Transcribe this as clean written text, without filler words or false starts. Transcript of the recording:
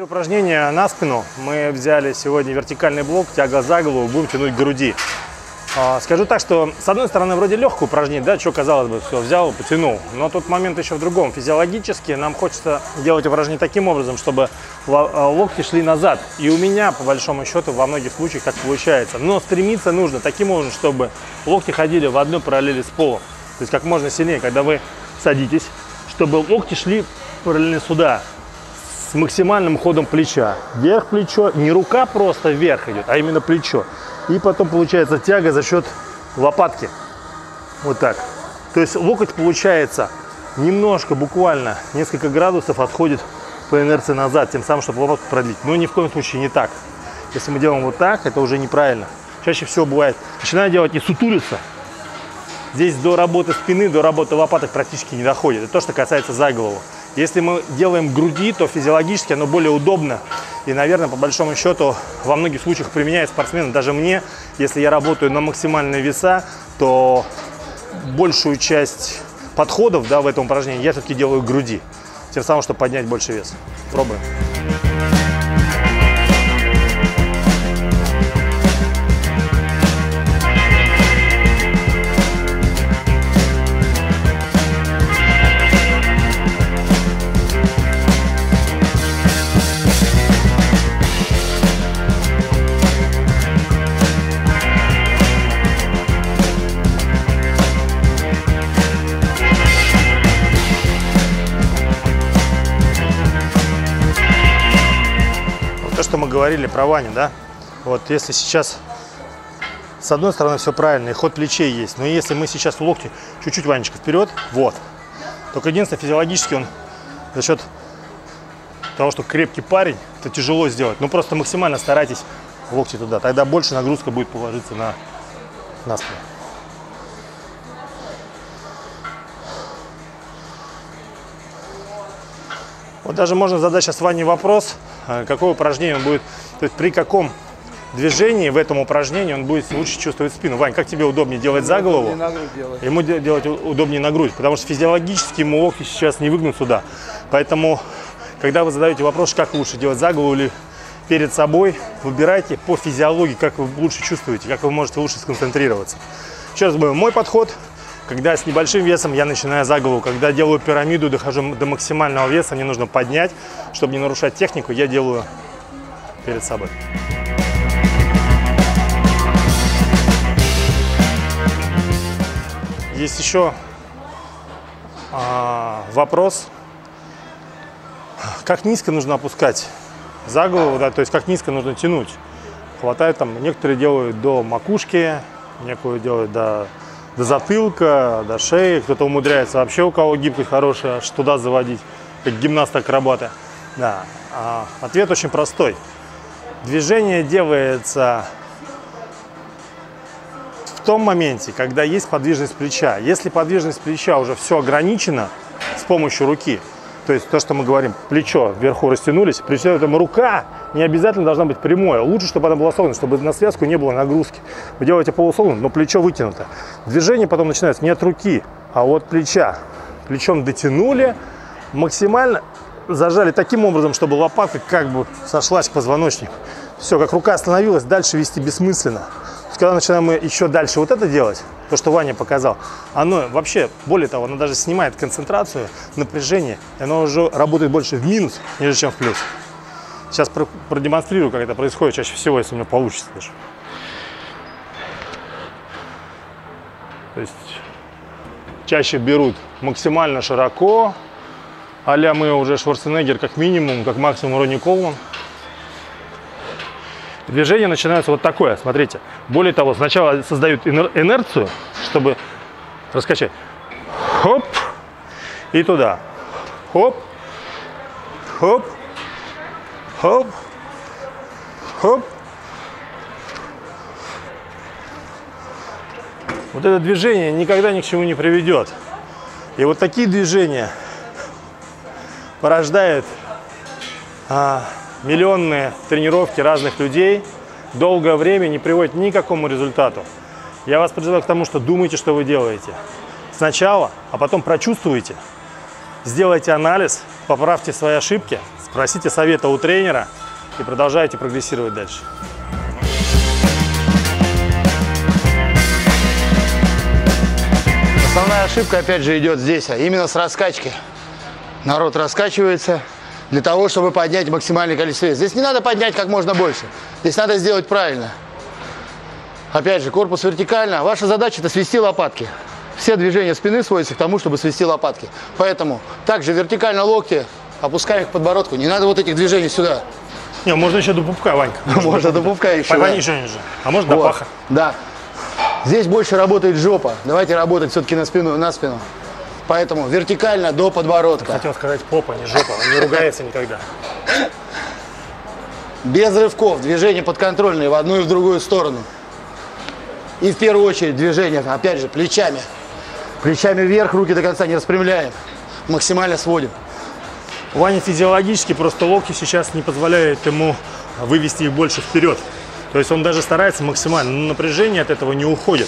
Теперь упражнение на спину. Мы взяли сегодня вертикальный блок, тяга за голову, будем тянуть к груди. Скажу так, что с одной стороны вроде легкое упражнение, да, что казалось бы, все, взял, потянул. Но тут момент еще в другом. Физиологически нам хочется делать упражнение таким образом, чтобы локти шли назад. И у меня, по большому счету, во многих случаях так получается. Но стремиться нужно таким образом, чтобы локти ходили в одной параллели с полом. То есть как можно сильнее, когда вы садитесь, чтобы локти шли параллельно сюда. С максимальным ходом плеча. Вверх плечо, не рука просто вверх идет, а именно плечо. И потом получается тяга за счет лопатки. Вот так. То есть локоть получается немножко, буквально несколько градусов отходит по инерции назад, тем самым, чтобы лопатку продлить. Но ни в коем случае не так. Если мы делаем вот так, это уже неправильно. Чаще всего бывает, начинаю делать и сутулиться. Здесь до работы спины, до работы лопаток практически не доходит. Это то, что касается за голову. Если мы делаем груди, то физиологически оно более удобно. И, наверное, по большому счету, во многих случаях применяют спортсмены. Даже мне, если я работаю на максимальные веса, то большую часть подходов, да, в этом упражнении я все-таки делаю к груди. Тем самым, чтобы поднять больше вес. Пробуем. Что мы говорили про Ваню, да? Вот если сейчас с одной стороны все правильно, и ход плечей есть, но если мы сейчас локти чуть-чуть, Ванечка, вперед, вот. Только единственное, физиологически он за счет того, что крепкий парень, это тяжело сделать. Ну просто максимально старайтесь локти туда, тогда больше нагрузка будет положиться на спину. Вот даже можно задать сейчас Ване вопрос, какое упражнение он будет, то есть при каком движении в этом упражнении он будет лучше чувствовать спину. Вань, как тебе удобнее делать за голову? Ему делать удобнее на грудь, потому что физиологически ему локти сейчас не выгнут сюда. Поэтому, когда вы задаете вопрос, как лучше делать за голову или перед собой, выбирайте по физиологии, как вы лучше чувствуете, как вы можете лучше сконцентрироваться. Еще раз говорю, мой подход. Когда с небольшим весом я начинаю за голову, когда делаю пирамиду, дохожу до максимального веса, мне нужно поднять, чтобы не нарушать технику, я делаю перед собой. Есть еще вопрос, как низко нужно опускать за голову, да, то есть как низко нужно тянуть. Хватает там, некоторые делают до макушки, некоторые делают до затылка, до шеи, кто-то умудряется вообще, у кого гибкость хорошая, аж туда заводить, как гимнасты-акробаты. Да. Ответ очень простой. Движение делается в том моменте, когда есть подвижность плеча. Если подвижность плеча уже все ограничено с помощью руки, то есть то, что мы говорим, плечо вверху растянулись, при этом рука не обязательно должна быть прямой. Лучше, чтобы она была согнута, чтобы на связку не было нагрузки. Вы делаете полусогнутым, но плечо вытянуто. Движение потом начинается не от руки, а от плеча. Плечом дотянули, максимально зажали таким образом, чтобы лопатка как бы сошлась к позвоночнику. Все, как рука остановилась, дальше вести бессмысленно. Когда начинаем мы еще дальше вот это делать, то, что Ваня показал, оно вообще, более того, оно даже снимает концентрацию, напряжение, и оно уже работает больше в минус, нежели чем в плюс. Сейчас продемонстрирую, как это происходит чаще всего, если у меня получится даже. То есть чаще берут максимально широко, а-ля мы уже Шварценеггер как минимум, как максимум Ронни Колман. Движение начинается вот такое, смотрите. Более того, сначала создают инерцию, чтобы раскачать. Хоп, и туда. Хоп, хоп, хоп, хоп. Вот это движение никогда ни к чему не приведет. И вот такие движения порождают миллионные тренировки разных людей, долгое время не приводит ни к какому результату. Я вас призываю к тому, что думайте, что вы делаете. Сначала, а потом прочувствуйте, сделайте анализ, поправьте свои ошибки, Просите совета у тренера и продолжайте прогрессировать дальше. Основная ошибка, опять же, идет здесь, а именно с раскачки. Народ раскачивается для того, чтобы поднять максимальное количество веса. Здесь не надо поднять как можно больше. Здесь надо сделать правильно. Опять же, корпус вертикально. Ваша задача – это свести лопатки. Все движения спины сводятся к тому, чтобы свести лопатки. Поэтому также вертикально локти, опускаем их к подбородку. Не надо вот этих движений сюда. Не, можно еще до пупка, Ванька. Можно до пупка еще. Еще ниже. А может до паха. Да. Здесь больше работает жопа. Давайте работать все-таки на спину. Поэтому вертикально до подбородка. Хотел сказать попа, не жопа. Он не ругается никогда. Без рывков. Движения подконтрольные в одну и в другую сторону. И в первую очередь движение, опять же, плечами. Плечами вверх, руки до конца не распрямляем. Максимально сводим. У Вани физиологически просто локти сейчас не позволяют ему вывести их больше вперед. То есть он даже старается максимально, но напряжение от этого не уходит.